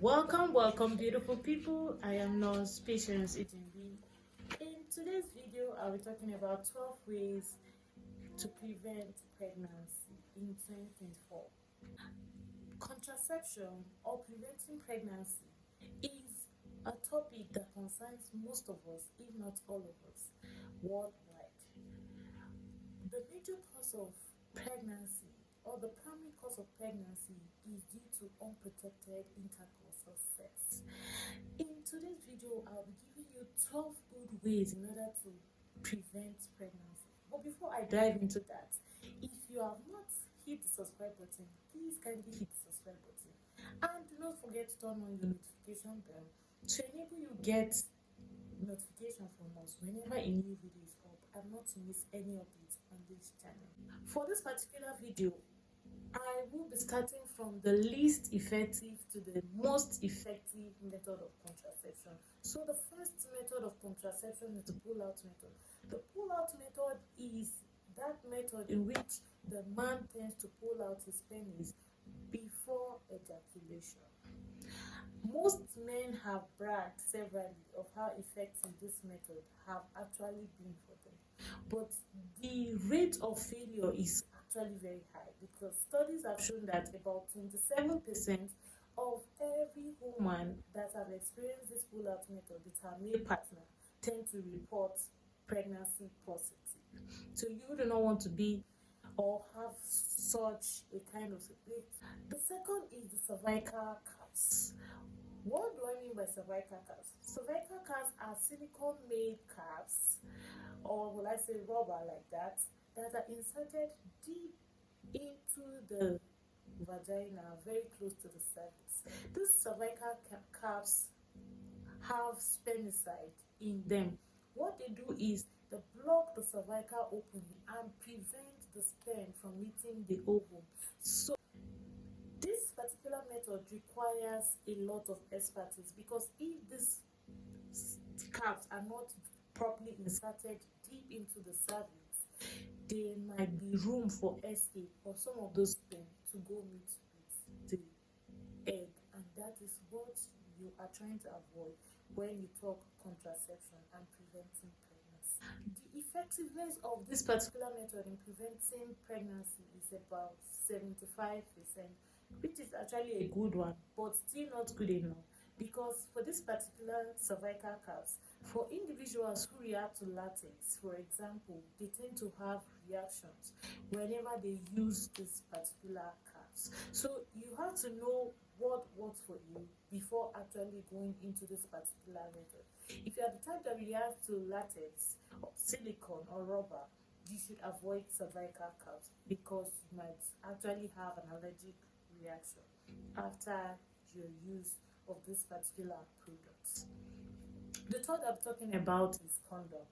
Welcome, beautiful people. I am Nurse Patience Itimbi. In today's video, I'll be talking about 12 ways to prevent pregnancy in 2024. Contraception or preventing pregnancy is a topic that concerns most of us, if not all of us, worldwide. The major cause of pregnancy or the primary cause of pregnancy is due to unprotected intercourse or sex. In today's video, I'll be giving you 12 good ways in order to prevent pregnancy. But before I dive into that, if you have not hit the subscribe button, please kindly hit the subscribe button. And do not forget to turn on your notification bell to enable you get notification from us whenever a new video is up and not to miss any updates on this channel. For this particular video, I will be starting from the least effective to the most effective method of contraception. So the first method of contraception is the pull-out method. The pull-out method is that method in which the man tends to pull out his penis before ejaculation. Most men have bragged severally of how effective this method have actually been for them. But the rate of failure is actually very high because studies have shown that about 27% of every woman that have experienced this pull-out method with her male partner tend to report pregnancy positive. So you do not want to be or have such a kind of situation. The second is the cervical caps. What do I mean by cervical caps? Cervical caps are silicone-made caps, or will I say rubber like that are inserted deep into the vagina, very close to the cervix. These cervical caps have spermicide in them. What they do is they block the cervical opening and prevent the sperm from meeting the ovum. So this particular method requires a lot of expertise because if these caps are not properly inserted deep into the cervix, there might be room for escape for some of those sperm to go meet with the egg, and that is what you are trying to avoid when you talk contraception and preventing pregnancy. The effectiveness of this particular method in preventing pregnancy is about 75%, which is actually a good one, but still not good enough because for this particular cervical caps, for individuals who react to latex, for example, they tend to have reactions whenever they use this particular caps. So you have to know what works for you before actually going into this particular method. If you are the type that reacts to latex or silicone or rubber, you should avoid cervical caps because you might actually have an allergic reaction after your use of this particular product. The third I'm talking about is condom.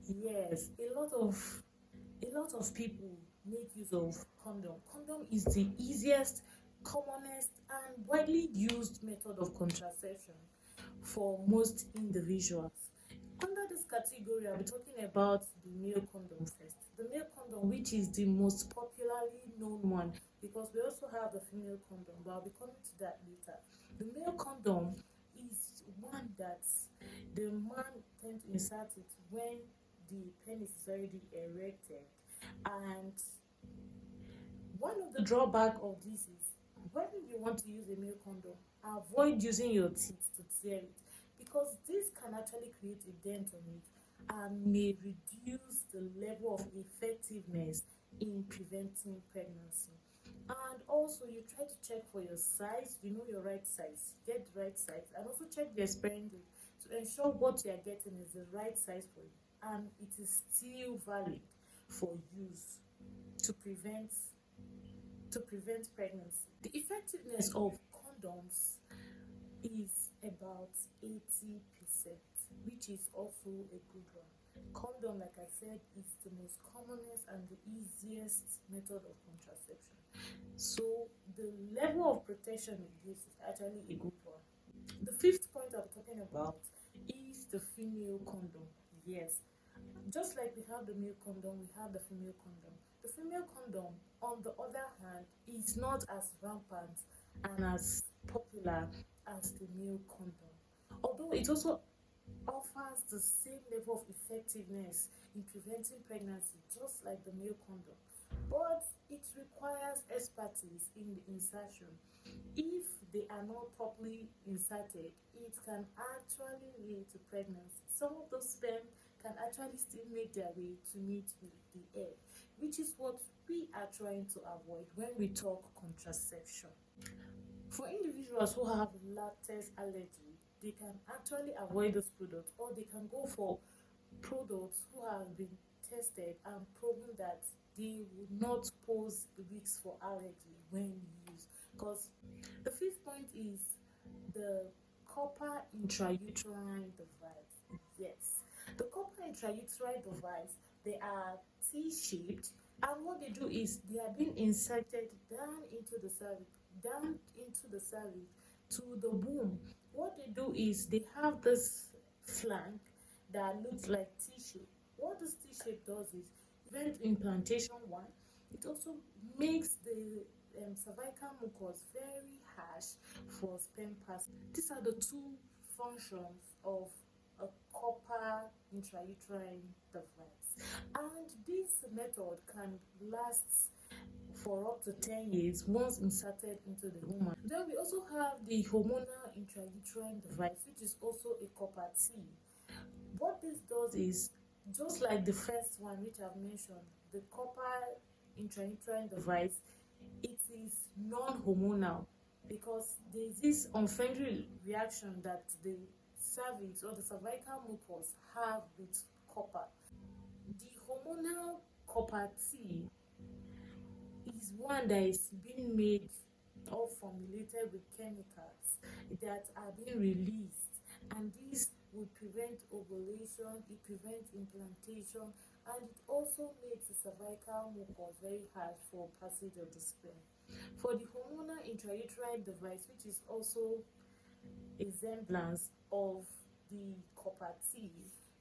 Yes, a lot of people make use of condom. Condom is the easiest, commonest, and widely used method of contraception for most individuals. Under this category, I'll be talking about the male condom first. The male condom, which is the most popularly known one, because we also have the female condom, but I'll be coming to that later. The male condom is one that the man tends to insert it when the penis is already erected, and one of the drawbacks of this is when you want to use a male condom, avoid using your teeth to tear it because this can actually create a dent on it and may reduce the level of effectiveness in preventing pregnancy. And also you try to check for your size, you know your right size, get the right size, and also check the expiring date to ensure what you are getting is the right size for you and it is still valid for use to prevent pregnancy. The effectiveness of condoms is about 80%, which is also a good one. Condom, like I said, is the most commonest and the easiest method of contraception. So the level of protection it gives is actually a good one. The fifth point I'm talking about is the female condom. Yes, just like we have the male condom, we have the female condom. The female condom, on the other hand, is not as rampant and as popular as the male condom, although it also offers the same level of effectiveness in preventing pregnancy just like the male condom, but it requires expertise in the insertion. If they are not properly inserted, it can actually lead to pregnancy. Some of those sperm can actually still make their way to meet with the egg, which is what we are trying to avoid when we talk contraception. For individuals who have latex allergy, they can actually avoid those products, or they can go for products who have been tested and proven that they would not pose risks for allergy when used. Because the fifth point is the copper intrauterine device. Yes, the copper intrauterine device, they are T-shaped, and what they do is they are being inserted down into the cervix to the womb. What they do is they have this flank that looks like T-shape. What this T-shape does is prevent implantation one. It also makes the cervical mucus very harsh for sperm passage. These are the two functions of a copper intrauterine device, and this method can last for up to 10 years once inserted into the woman. Then we also have the hormonal intrauterine device, which is also a copper T. What this does is, just like the first one which I've mentioned, the copper intrauterine device, it is non-hormonal because there is this unfriendly reaction that the cervix or the cervical mucus have with copper. The hormonal copper T is one that is being made or formulated with chemicals that are being released, and this would prevent ovulation, it prevents implantation, and it also makes the cervical mucus very hard for passage of the sperm. For the hormonal intrauterine device, which is also a semblance of the copper T,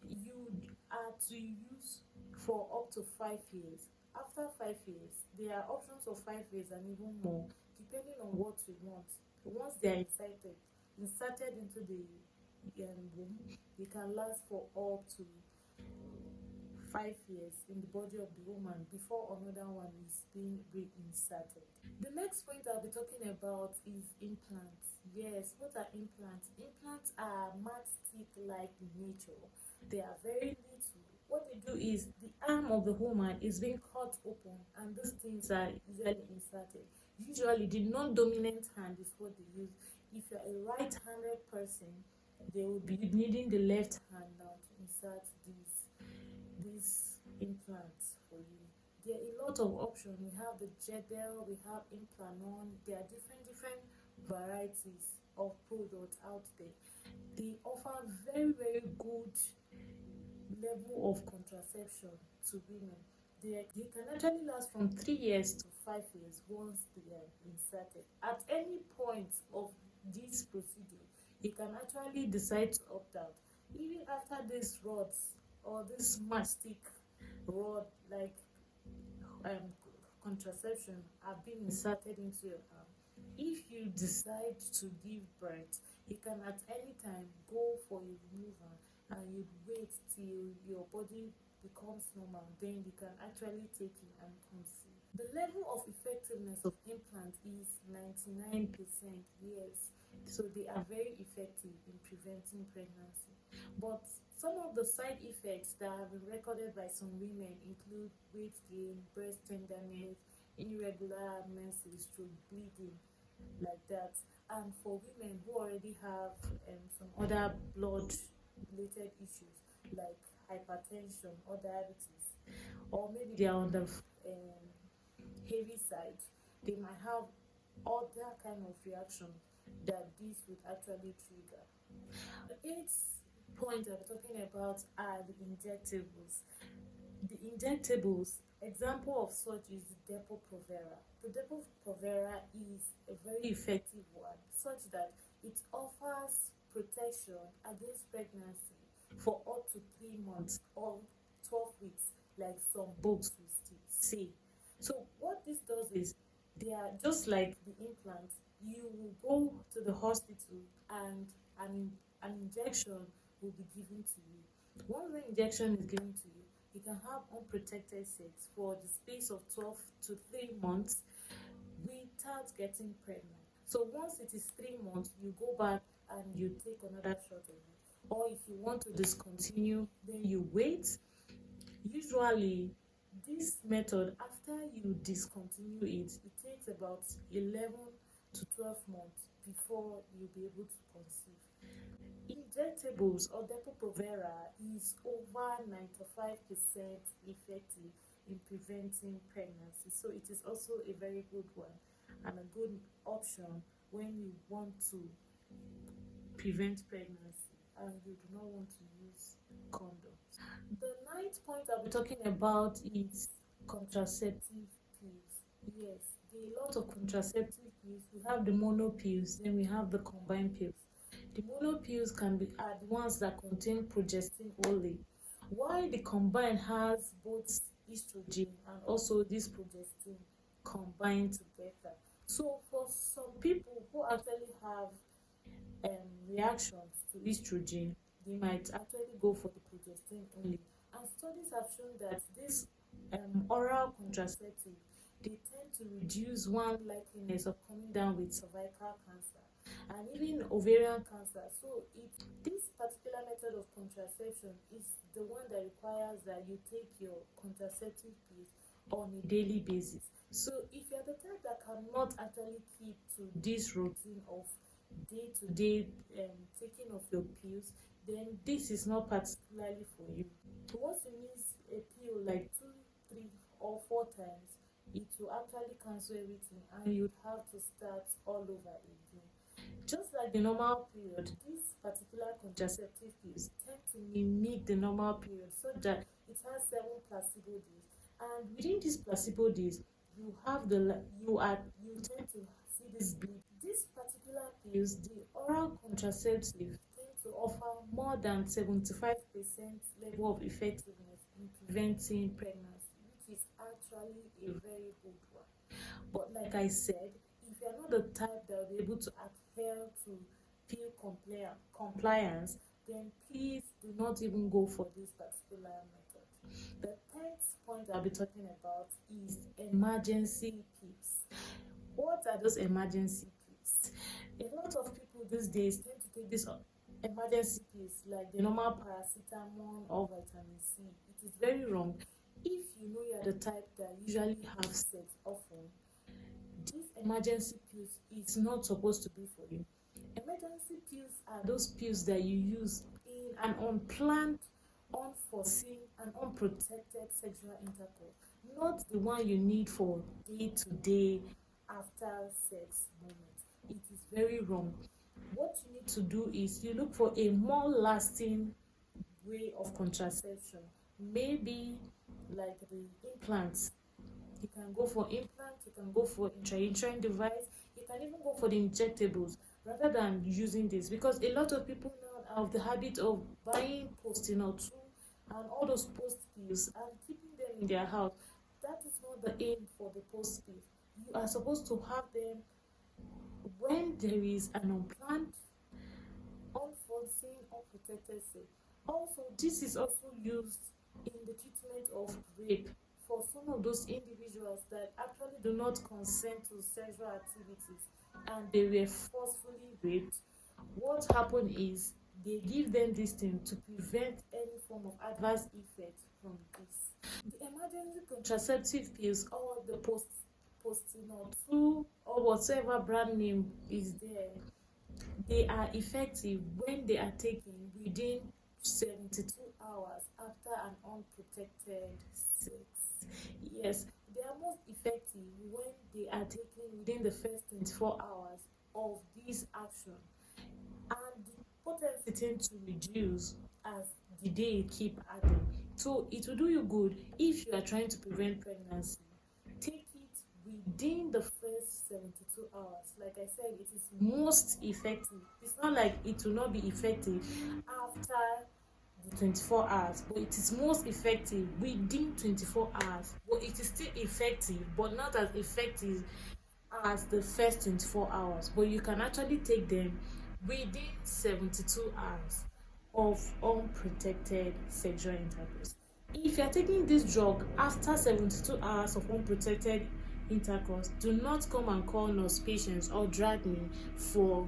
you are to use for up to 5 years. After 5 years, there are options of 5 years and even more, depending on what you want. Once they are inserted into the womb, they can last for up to 5 years in the body of the woman before another one is being reinserted. The next point I'll be talking about is implants. Yes, what are implants? Implants are matchstick-like in nature. They are very little. What they do is the arm of the woman is being cut open, and these things are usually inserted. Usually, the non-dominant hand is what they use. If you're a right-handed person, they will be needing the left hand now to insert these implants for you. There are a lot of options. We have the Jedel, we have Implanon. There are different varieties of products out there. They offer very good level of contraception to women. They can actually last from 3 years to 5 years once they are inserted. At any point of this procedure, you can actually decide to opt out. Even after these rods or this matchstick rod like contraception have been inserted into your arm, if you decide to give birth, you can at any time go for a removal, and you wait till your body becomes normal, then you can actually take it and conceive. The level of effectiveness of implant is 99%. Yes, so they are very effective in preventing pregnancy. But some of the side effects that have been recorded by some women include weight gain, breast tenderness, irregular menses, stroke, bleeding, like that. And for women who already have some other blood related issues like hypertension or diabetes, or maybe they are on the heavy side, they might have other kind of reaction that this would actually trigger. The eighth point I'm talking about are the injectables. The injectables, example of such is the Depo-Provera. The Depo-Provera is a very effective one, such that it offers protection against pregnancy for up to 3 months or 12 weeks, like some books will still say. So what this does is, they are just like the implant, you will go to the hospital and an injection will be given to you. Once the injection is given to you, you can have unprotected sex for the space of 12 to 3 months without getting pregnant. So once it is 3 months, you go back and you take another shot of it. Or if you want to discontinue, then you wait. Usually, this method, after you discontinue it, it takes about 11 to 12 months before you'll be able to conceive. Injectables or Depo-Provera is over 95% effective in preventing pregnancy, so it is also a very good one and a good option when you want to prevent pregnancy and you do not want to use condoms. The ninth point I'll be talking about is contraceptive pills. Yes, there are a lot of contraceptive pills. We have the mono pills, then we have the combined pills. The mono pills are the ones that contain progestin only, while the combined has both estrogen and also this progestin combined together. So for some people who actually have reactions to estrogen, they might actually go for the progestin only. And studies have shown that this oral contraceptive, they tend to reduce one likeliness of coming down with cervical cancer and even ovarian cancer. So this particular method of contraception is the one that requires that you take your contraceptive pills on a daily basis. So if you're the type that cannot actually keep to this routine of day-to-day taking of your pills, then this is not particularly for you. Once you miss a pill like 2, 3, or 4 times, it will actually cancel everything and you'd have to start all over again. Just like the normal period, these particular contraceptive pills tend to mimic the normal period so that it has 7 placebo days, and within these placebo days you tend to see this bleed. These particular pills, the oral contraceptive, tend to offer more than 75% level of effectiveness in preventing pregnancy, which is actually a very good one. But like I said, if you're not the type that will be able to adhere to pill compliance, then please do not even go for this particular method. The 10th point I'll be talking about is emergency pills. What are those emergency pills? A lot of people these days tend to take these emergency pills like the normal paracetamol or vitamin C. It is very wrong. If you know you're the type that usually have sex often, these emergency pills is not supposed to be for you. Emergency pills are those pills that you use in an unplanned, unforeseen, and unprotected sexual intercourse, not the one you need for day-to-day after sex moment. It is very wrong. What you need to do is you look for a more lasting way of contraception, maybe like the implants. You can go for implants, you can go for intrauterine device, you can even go for the injectables rather than using this, because a lot of people now have the habit of buying Postinor 2 and all those post pills and keeping them in their house. That is not the aim for the post pills. You are supposed to have them when there is an unplanned, unforeseen, unprotected sex. Also, this is also used in the treatment of rape for some of those individuals that actually do not consent to sexual activities and they were forcefully raped. What happened is they give them this thing to prevent any form of adverse effect from this. The emergency contraceptive pills or the Postinor 2 or whatever brand name is there, they are effective when they are taken within 72 hours after an unprotected sex. Yes, they are most effective when they are taken within the first 24 hours of this action, and the potency tends to reduce as the day keep adding. So it will do you good if you are trying to prevent pregnancy. Take it within the first 72 hours. Like I said, it is most effective. It's not like it will not be effective after the 24 hours, but it is most effective within 24 hours. But it is still effective, but not as effective as the first 24 hours, but you can actually take them within 72 hours of unprotected sexual intercourse. If you are taking this drug after 72 hours of unprotected intercourse, do not come and call nurse patients or drag me for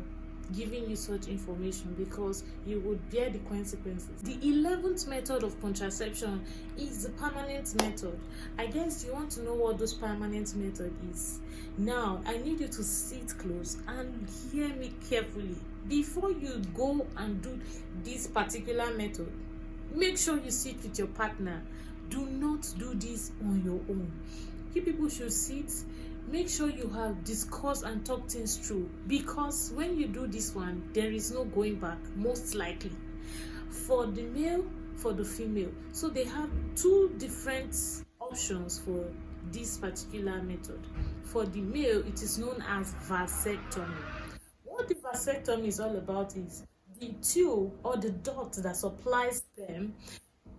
giving you such information, because you would bear the consequences. The 11th method of contraception is the permanent method. I guess you want to know what this permanent method is. Now, I need you to sit close and hear me carefully. Before you go and do this particular method, make sure you sit with your partner. Do not do this on your own. You people should sit. Make sure you have discussed and talked things through, because when you do this one, there is no going back, most likely. For the male, for the female. So they have two different options for this particular method. For the male, it is known as vasectomy. What the vasectomy is all about is the tube or the duct that supplies sperm.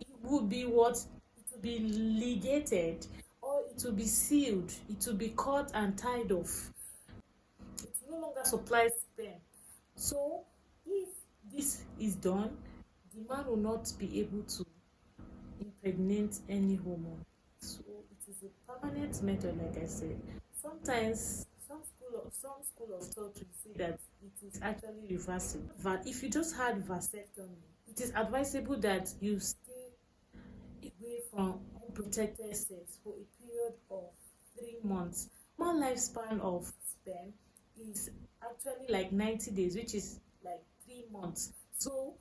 It will be ligated, or it will be sealed, it will be cut and tied off. It will no longer supply sperm. So if this is done, the man will not be able to impregnate any hormone. So it is a permanent method, like I said. Sometimes some school of thought will say that it is actually reversible. But if you just had vasectomy, it is advisable that you stay away from unprotected sex for a period of 3 months. One lifespan of sperm is actually like 90 days, which is like 3 months. So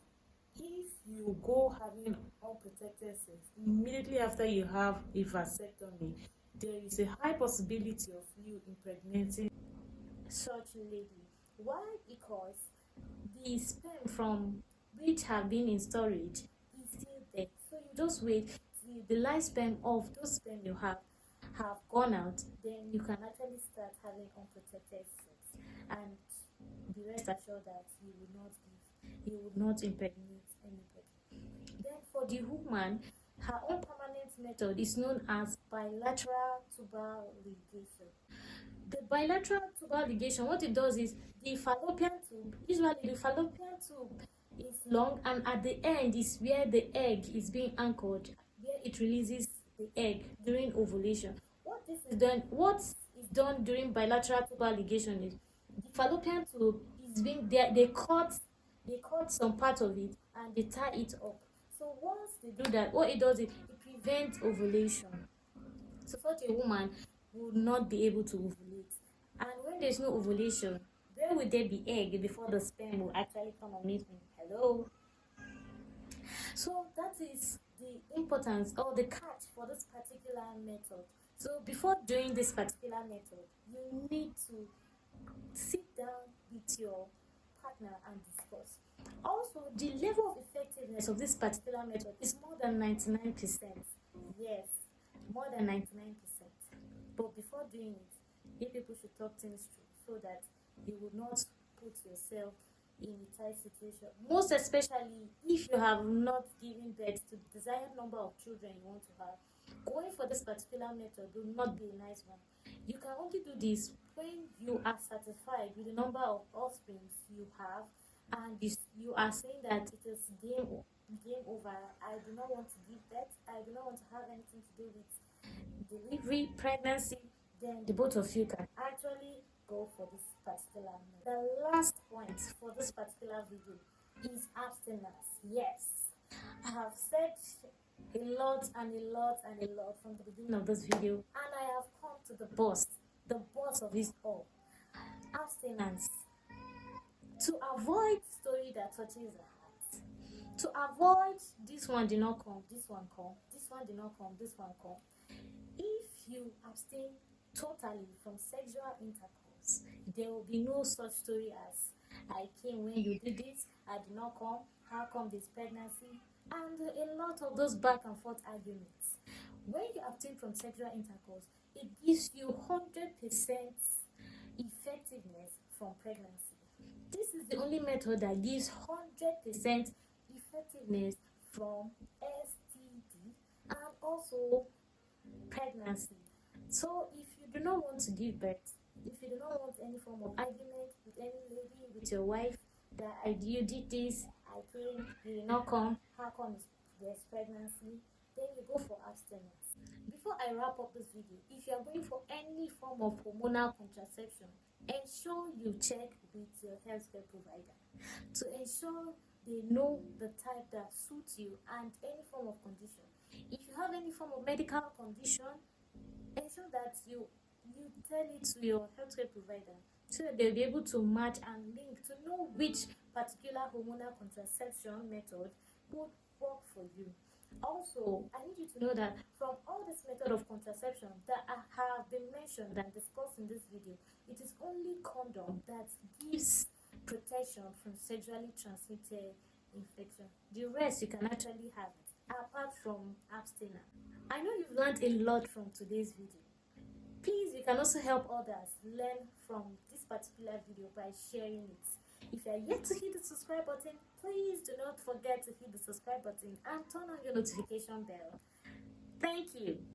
if you go having unprotected sex immediately after you have a vasectomy, there is a high possibility of you impregnating such lady. Why? Because the sperm from which have been in storage is still there. So you just wait till the lifespan of those sperm you have gone out, then you can actually start having unprotected sex, and be rest assured that you would not impregnate anybody. Then for the woman, her own permanent method is known as bilateral tubal ligation. The bilateral tubal ligation, what it does is the fallopian tube, usually the fallopian tube is long, and at the end is where the egg is being anchored, where it releases the egg during ovulation. What is done during bilateral tubal ligation is the fallopian tube is being there, they cut some part of it and they tie it up. So once they do that, what it does is it prevents ovulation. So such a woman will not be able to ovulate. And when there's no ovulation, where will there be egg before the sperm will actually come and meet me? Hello? So that is the importance or the catch for this particular method. So before doing this particular method, you need to sit down with your partner and discuss. Also, the level of effectiveness of this particular method is more than 99%. Yes, more than 99%. But before doing it, you people should talk things through, so that you will not put yourself in a tight situation. Most especially if you have not given birth to the desired number of children you want to have. Going for this particular method will not be a nice one. You can only do this when you are satisfied with the number of offspring you have, and you are saying that it is game over. I do not want to give birth. I do not want to have anything to do with delivery, pregnancy. Then the both of you can actually go for this particular method. The last point for this particular video is abstinence. Yes, I have said a lot from the beginning of this video, and I have come to the boss of this all. Abstinence. To avoid story that touches the heart. To avoid this one did not come, this one come, this one did not come, this one come. If you abstain totally from sexual intercourse, there will be no such story as I came when you did this, I did not come, how come this pregnancy, and a lot of those back and forth arguments. When you abstain from sexual intercourse, it gives you 100% effectiveness from pregnancy. This is the only method that gives 100% effectiveness from STD and also pregnancy. So if you do not want to give birth, If you do not want any form of argument with any lady, with your wife, that you did this, I came, you did not come, how come there's pregnancy, then you go for abstinence. Before I wrap up this video, if you are going for any form of hormonal contraception, ensure you check with your healthcare provider to ensure they know the type that suits you and any form of condition. If you have any form of medical condition, ensure that you tell it to your healthcare provider so that they'll be able to match and link to know which particular hormonal contraception method would work for you. Also, I need you to know that from all this method of contraception that I have been mentioned and discussed in this video, it is only condom that gives protection from sexually transmitted infection. The rest you can actually have it apart from abstinence. I know you've learned a lot from today's video. Please, you can also help others learn from this particular video by sharing it. If you are yet to hit the subscribe button, please do not forget to hit the subscribe button and turn on your notification bell. Thank you.